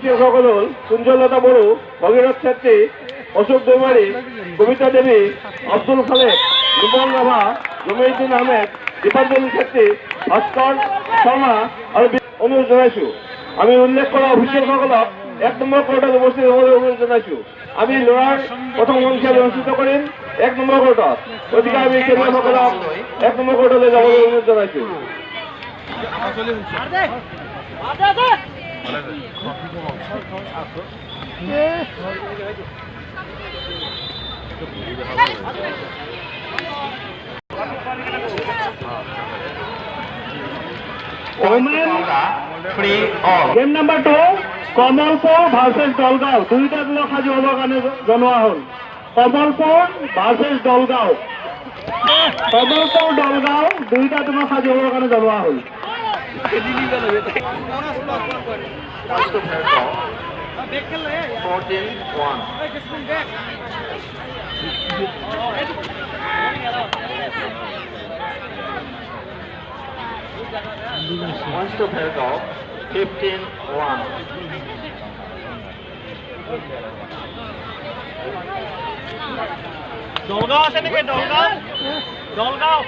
উপস্থিত সকল কুঞ্জলতা বড়ু, ভগীরথ ছেত্রী, অশোক দৈমারি, কবিতা দেবী, আব্দুল খালেক, রুবল রাভা, জমিউদ্দিন আহমেদ, দীপাঞ্জলি ছেত্রী, ভাস্কর শর্মা আৰু অনুৰোধ জনাইছোঁ। আমি উল্লেখ কৰা অফিচিয়েলসকলক 1 নম্বৰ কোৰ্টত উপস্থিত হ'বলৈ অনুৰোধ জনাইছোঁ। আমি ল'ৰাৰ প্ৰথম খেল অনুষ্ঠিত কৰিম 1 নম্বৰ কোৰ্টত। গতিকে আমি খেলুৱৈসকলক 1 নম্বৰ কোৰ্টলৈ যাবলৈ অনুৰোধ জনাইছোঁ। Game number 2 Kamalpur versus Dalgaon, দুইটা দলক সাজু হ'বৰ কাৰণে জনোৱা হ'ল। কমলপুৰ ভাৰ্চেছ দলগাঁও, কমলপুৰ দলগাঁও দুইটা দলক সাজু হ'বৰ কাৰণে জনোৱা হ'ল। Wants to help out 15-1. Dalgaon আছে নেকি? দলগাঁও দলগাঁও